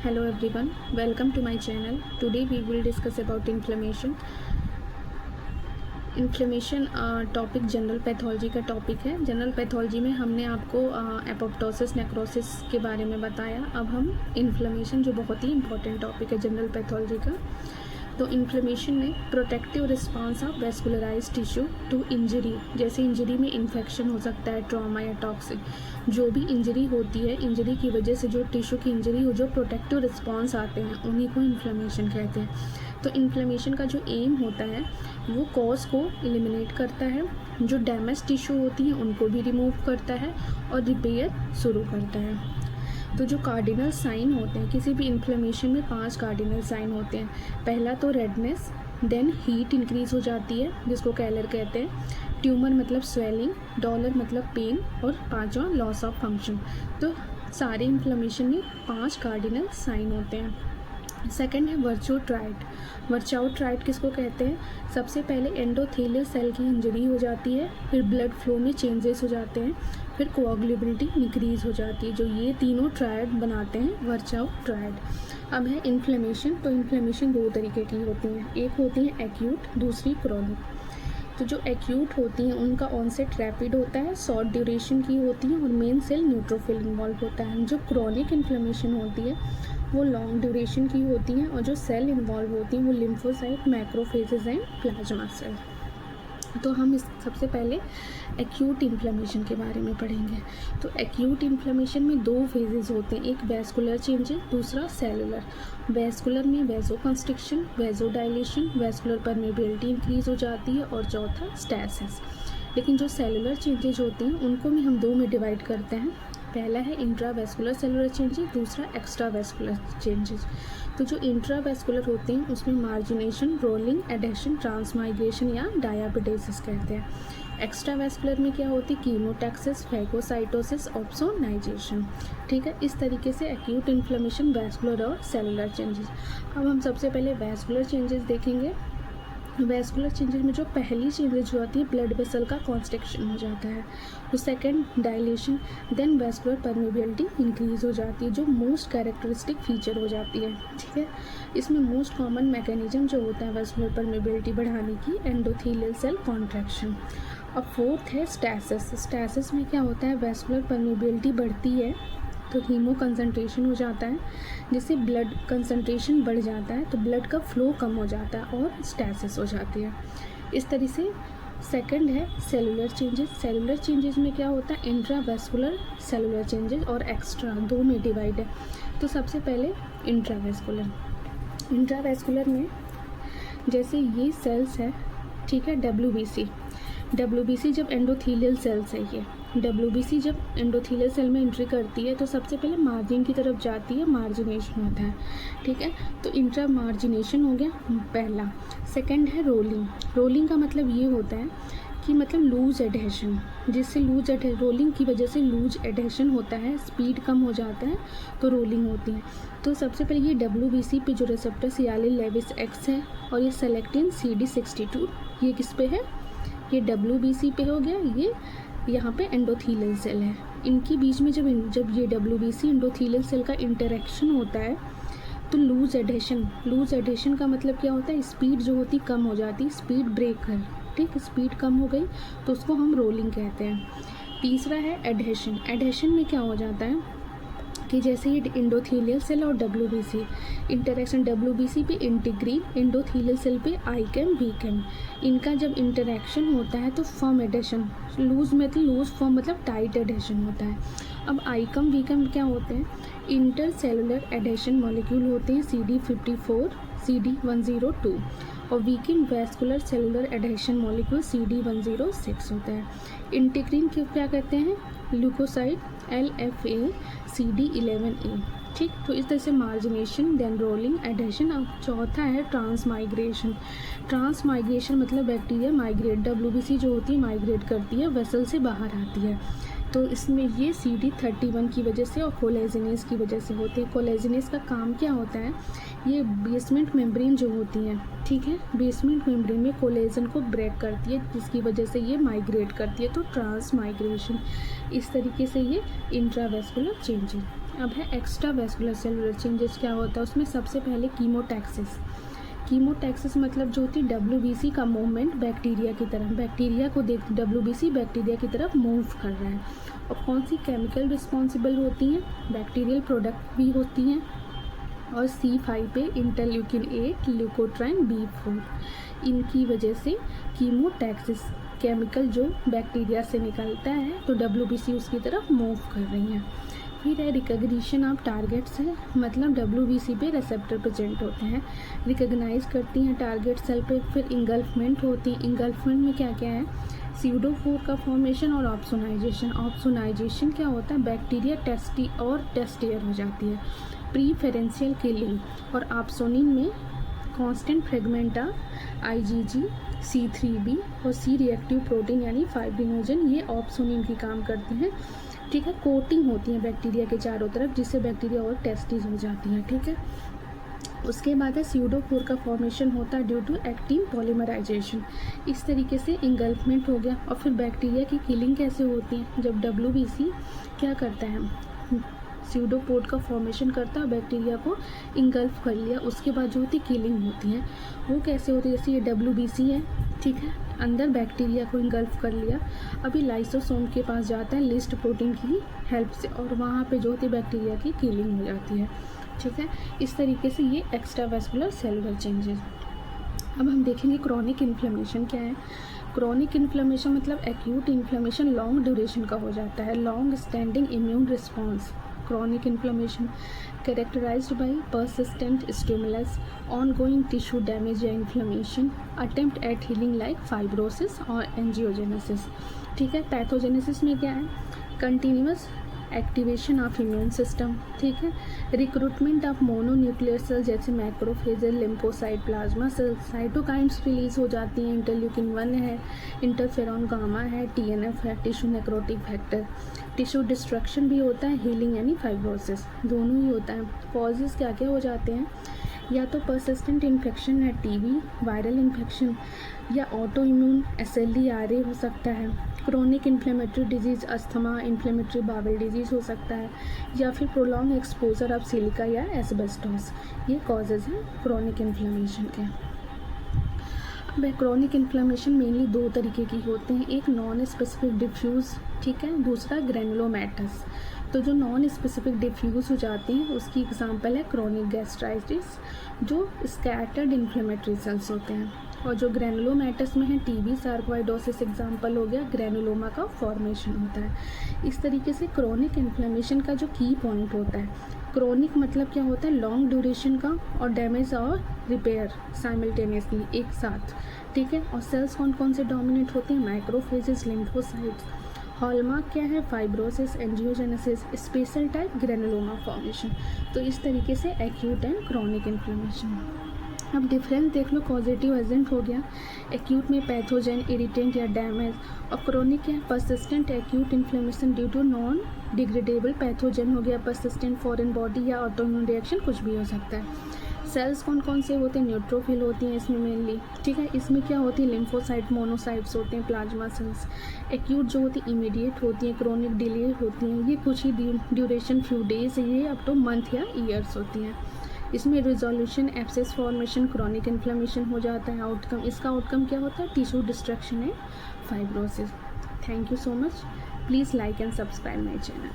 Hello everyone, welcome to my channel. Today we will discuss about inflammation. Inflammation topic general pathology का topic है। General pathology में हमने आपको apoptosis necrosis के बारे में बताया। अब हम इन्फ्लेमेशन, जो बहुत ही इंपॉर्टेंट टॉपिक है जनरल पैथोलॉजी का, तो इन्फ्लेमेशन में protective response of vascularise tissue to injury. जैसे इंजरी में इन्फेक्शन हो सकता है, ट्रॉमा या टॉक्सिक, जो भी इंजरी होती है, इंजरी की वजह से जो टिश्यू की इंजरी हो, जो प्रोटेक्टिव रिस्पांस आते हैं, उन्हीं को इन्फ्लेमेशन कहते हैं। तो इन्फ्लेमेशन का जो एम होता है वो कॉज को एलिमिनेट करता है, जो डैमेज टिश्यू होती हैं उनको भी रिमूव करता है और रिपेयर शुरू करता है। तो जो कार्डिनल साइन होते हैं किसी भी इन्फ्लेमेशन में, 5 कार्डिनल साइन होते हैं। पहला तो रेडनेस, देन हीट इंक्रीज़ हो जाती है जिसको कैलर कहते हैं, ट्यूमर मतलब स्वेलिंग, डॉलर मतलब पेन, और 5वां लॉस ऑफ फंक्शन। तो सारे इन्फ्लेमेशन में 5 कार्डिनल साइन होते हैं। सेकेंड है वर्चोट्राइट। वर्चोट्राइट किसको कहते हैं? सबसे पहले एंडोथेलियल सेल की इंजरी हो जाती है, फिर ब्लड फ्लो में चेंजेस हो जाते हैं, फिर कोआगुलेबिलिटी इंक्रीज़ हो जाती है, जो ये तीनों ट्रायड बनाते हैं वर्चोट्राइट। अब है इन्फ्लेमेशन। तो इन्फ्लेमेशन 2 तरीके की होती हैं, एक होती है एक्यूट, दूसरी क्रोनिक। तो जो एक्यूट होती हैं उनका ऑनसेट रैपिड होता है, शॉर्ट ड्यूरेशन की होती है और मेन सेल न्यूट्रोफिल इन्वॉल्व होता है। जो क्रोनिक इन्फ्लेमेशन होती है वो लॉन्ग ड्यूरेशन की होती हैं और जो सेल इन्वॉल्व होती हैं वो lymphocyte, macrophages and plasma cell. तो हम इस सबसे पहले एक्यूट इन्फ्लेमेशन के बारे में पढ़ेंगे। तो एक्यूट इन्फ्लेमेशन में 2 फेजेस होते हैं, एक वैस्कुलर चेंजेस, दूसरा सेलुलर। वैस्कुलर में वेजोकंस्ट्रिक्शन, वेजोडाइलेशन, वैस्कुलर परमेबिलिटी इंक्रीज हो जाती है, और चौथा स्टैसिस। लेकिन जो सेलुलर चेंजेज होते हैं उनको भी हम 2 में डिवाइड करते हैं। पहला है इंट्रावेस्कुलर सेलुलर चेंजेस, दूसरा एक्स्ट्रावेस्कुलर चेंजेस। तो जो इंट्रावेस्कुलर होते हैं उसमें मार्जिनेशन, रोलिंग, एडेशन, ट्रांसमाइग्रेशन या डायाबिटेसिस कहते हैं। एक्स्ट्रावेस्कुलर में क्या होती है? Chemotaxis, phagocytosis, opsonisation. ठीक है, इस तरीके से एक्यूट इन्फ्लेमेशन, वैस्कुलर और सेलुलर चेंजेस। अब हम सबसे पहले वैस्कुलर चेंजेस देखेंगे। वैस्कुलर चेंजेस में जो पहली चेंजेस जो आती है, ब्लड वेसल का कॉन्स्ट्रिक्शन हो जाता है, तो second dilation, then vascular permeability increase हो जाती है, जो मोस्ट कैरेक्टरिस्टिक फीचर हो जाती है। ठीक है, इसमें मोस्ट कॉमन मैकेनिज्म जो होता है वैस्कुलर परमेबिलिटी बढ़ाने की, एंडोथेलियल सेल कॉन्ट्रैक्शन। अब फोर्थ है स्टैसिस। स्टैसिस में क्या होता है? वैस्कुलर परमेबिलिटी बढ़ती है तो हीमो कंसंट्रेशन हो जाता है, जिससे ब्लड कंसंट्रेशन बढ़ जाता है, तो ब्लड का फ्लो कम हो जाता है और स्टैसिस हो जाती है। इस तरह से सेकंड है सेलुलर चेंजेस। सेलुलर चेंजेस में क्या होता है? इंट्रावेस्कुलर सेलुलर चेंजेस और एक्स्ट्रा, 2 में डिवाइड है। तो सबसे पहले इंट्रावेस्कुलर। इंट्रावेस्कुलर में जैसे ये सेल्स है, ठीक है, डब्ल्यूबीसी जब एंडोथेलियल सेल्स है, ये डब्ल्यूबीसी जब एंडोथेलियल सेल में एंट्री करती है तो सबसे पहले मार्जिन की तरफ जाती है, मार्जिनेशन होता है। ठीक है, तो इंट्रा मार्जिनेशन हो गया पहला। सेकंड है रोलिंग। रोलिंग का मतलब ये होता है कि मतलब लूज एडहेशन, जिससे रोलिंग की वजह से लूज एडहेशन होता है, स्पीड कम हो जाता है, तो रोलिंग होती है। तो सबसे पहले ये डब्ल्यूबीसी पे जो रिसेप्टर सियालिन लेविस एक्स है और ये सेलेक्टिन CD62, ये किस पे है? ये डब्ल्यूबीसी पे हो गया। ये यहाँ पे एंडोथेलियल सेल है, इनके बीच में जब ये डब्ल्यूबीसी एंडोथेलियल सेल का इंटरेक्शन होता है तो लूज एडहेशन का मतलब क्या होता है? स्पीड जो होती कम हो जाती, स्पीड ब्रेकर। ठीक, स्पीड कम हो गई तो उसको हम रोलिंग कहते हैं। तीसरा है एडहेशन। एडहेशन में क्या हो जाता है कि जैसे ये एंडोथेलियल सेल और डब्ल्यूबीसी इंटरेक्शन, डब्ल्यूबीसी पे इंटीग्रीन, एंडोथेलियल सेल पे आईकेम, वीकेम, इनका जब इंटरेक्शन होता है तो फर्म एडहेशन, लूज फॉर्म मतलब टाइट एडहेशन होता है। अब आईकम वीकम क्या होते हैं? इंटरसेलुलर एडहेशन मॉलिक्यूल होते हैं, CD54, CD102, और वीकिंग vascular cellular adhesion molecule CD106 होता है। इंटीग्रीन क्यों क्या कहते हैं? Leukocyte, LFA, CD11A। ठीक, तो इस तरह से मार्जिनेशन, देन रोलिंग, एडहेशन। अब चौथा है ट्रांसमाइग्रेशन। ट्रांसमाइग्रेशन मतलब बैक्टीरिया माइग्रेट, डब्ल्यूबीसी जो होती है माइग्रेट करती है, वेसल से बाहर आती है, तो इसमें ये CD31 की वजह से और कोलेजिनेस की वजह से होती है। कोलेजिनेस का काम क्या होता है? ये बेसमेंट मेम्ब्रेन जो होती है, ठीक है, बेसमेंट मेम्ब्रेन में कोलेजन को ब्रेक करती है, जिसकी वजह से ये माइग्रेट करती है, तो ट्रांसमाइग्रेशन। इस तरीके से ये इंट्रावेस्कुलर चेंजेस। अब है एक्स्ट्रा वेस्कुलर सेलुलर चेंजेस। क्या होता है उसमें? सबसे पहले कीमोटैक्सिस। कीमोटैक्सिस मतलब जो होती है WBC का मूवमेंट बैक्टीरिया की तरफ, बैक्टीरिया को देख WBC बैक्टीरिया की तरफ मूव कर रहा है। और कौन सी केमिकल रिस्पॉन्सिबल होती हैं? बैक्टीरियल प्रोडक्ट भी होती हैं। और C5 पे इंटरल्यूकिन 8, ल्यूकोट्राइन B4, इनकी वजह से कीमोटैक्सिस केमिकल जो बैक्टीरिया से निकलता है तो WBC उसकी तरफ मूव कर रही हैं। फिर है रिकग्निशन ऑफ टारगेट्स है, मतलब WBC पे रिसेप्टर प्रेजेंट होते हैं, रिकग्नाइज करती हैं टारगेट सेल पे। फिर इंगल्फमेंट होती है। इंगल्फमेंट में क्या क्या है? स्यूडोफोर का फॉर्मेशन और ऑप्सोनाइजेशन। ऑप्सोनाइजेशन क्या होता है? बैक्टीरिया टेस्टियर हो जाती है। प्रीफेरेंशियल किलिंग। और ऑप्सोनिन में constant fragment of IgG, C3b और C रिएक्टिव प्रोटीन यानी फाइब्रिनोजन, ये ऑप्सोनिन की काम करते हैं। ठीक है, कोटिंग होती है बैक्टीरिया के चारों तरफ जिससे बैक्टीरिया और टेस्टिस हो जाती है। ठीक है, उसके बाद है स्यूडोफोर का फॉर्मेशन होता है ड्यू टू एक्टिन पॉलीमराइजेशन। इस तरीके से इंगल्फमेंट हो गया। और फिर बैक्टीरिया की किलिंग कैसे होती है? जब WBC क्या करता है? स्यूडोपोड का फॉर्मेशन करता है, बैक्टीरिया को इंगल्फ कर लिया, उसके बाद जो होती किलिंग होती है वो कैसे होती है? जैसे ये WBC है, ठीक है, अंदर बैक्टीरिया को इंगल्फ कर लिया, अभी लाइसोसोम के पास जाता है लिस्ट प्रोटीन की हेल्प से, और वहाँ पे जो होती है बैक्टीरिया की किलिंग हो जाती है। ठीक है, इस तरीके से ये एक्स्ट्रावेस्कुलर सेलुलर चेंजेस। अब हम देखेंगे क्रॉनिक इन्फ्लेमेशन क्या है। क्रॉनिक इन्फ्लेमेशन मतलब एक्यूट इन्फ्लेमेशन लॉन्ग ड्यूरेशन का हो जाता है, long standing immune response. Chronic inflammation characterized by persistent stimulus, ongoing tissue damage या inflammation, attempt at healing like fibrosis और angiogenesis। ठीक है, पैथोजेनेसिस में क्या है? Continuous activation of immune system. ठीक है, रिक्रूटमेंट ऑफ मोनोन्यूक्लियर सेल जैसे macrophages, lymphocyte, plasma cell, cytokines release हो जाती हैं, इंटरल्यूकिन 1 है, इंटरफेरॉन गामा है, TNF है, tissue necrotic factor, tissue destruction भी होता है, हीलिंग यानी फाइब्रोसिस, दोनों ही होता है। कॉजेज़ क्या क्या हो जाते हैं? या तो परसिस्टेंट इन्फेक्शन है, TB, वायरल इन्फेक्शन, या ऑटो इम्यून SLE-RA हो सकता है, chronic inflammatory disease, asthma, inflammatory bowel disease हो सकता है, या फिर प्रोलॉन्ग एक्सपोजर ऑफ सिलिका या एस्बेस्टोस। ये कॉजेज़ हैं क्रॉनिक इन्फ्लेमेशन के। अब क्रॉनिक इन्फ्लेमेशन मेनली दो तरीके की होते हैं, एक नॉन स्पेसिफिक डिफ्यूज़, ठीक है, दूसरा ग्रेनुलोमैटस। तो जो नॉन स्पेसिफिक डिफ्यूज़ हो जाते हैं उसकी एग्जांपल है क्रॉनिक गैस्ट्राइटिस, जो स्कैटर्ड इन्फ्लेमेटरी सेल्स होते हैं, और जो ग्रेनुलोमैटस में है TB, सार्कोइडोसिस एग्जांपल हो गया, ग्रेनुलोमा का फॉर्मेशन होता है। इस तरीके से क्रॉनिक इन्फ्लेमेशन का जो की पॉइंट होता है, क्रॉनिक मतलब क्या होता है? लॉन्ग ड्यूरेशन का और डैमेज और रिपेयर साइमल्टेनियसली एक साथ। ठीक है, और सेल्स कौन कौन से डोमिनेट होते हैं? Macrophages, lymphocytes. हॉलमार्क क्या है? Fibrosis, angiogenesis, special type granuloma formation. तो इस तरीके से एक्यूट एंड क्रॉनिक इन्फ्लेमेशन। अब डिफरेंस देख लो, पॉजिटिव एजेंट हो गया, एक्यूट में पैथोजन, इरिटेंट या डैमेज, और क्रोनिक क्या है? Persistent acute inflammation due to non degradable pathogen हो गया, परसिस्टेंट फॉरेन बॉडी या ऑटोइम्यून रिएक्शन कुछ भी हो सकता है। सेल्स कौन कौन से होते हैं? न्यूट्रोफिल होती हैं इसमें मेनली। ठीक है, इसमें क्या होती है? लिम्फोसाइट, मोनोसाइट्स होते हैं, प्लाज्मा सेल्स। एक्यूट जो होती है इमीडिएट होती हैं, क्रोनिक डिले होती हैं, ये कुछ ही ड्यूरेशन फ्यू डेज, ये अप टू मंथ या ईयर्स होती हैं। इसमें resolution, abscess formation, chronic inflammation हो जाता है। आउटकम, इसका आउटकम क्या होता है? Tissue destruction and fibrosis. Thank you so much. Please like and subscribe my channel.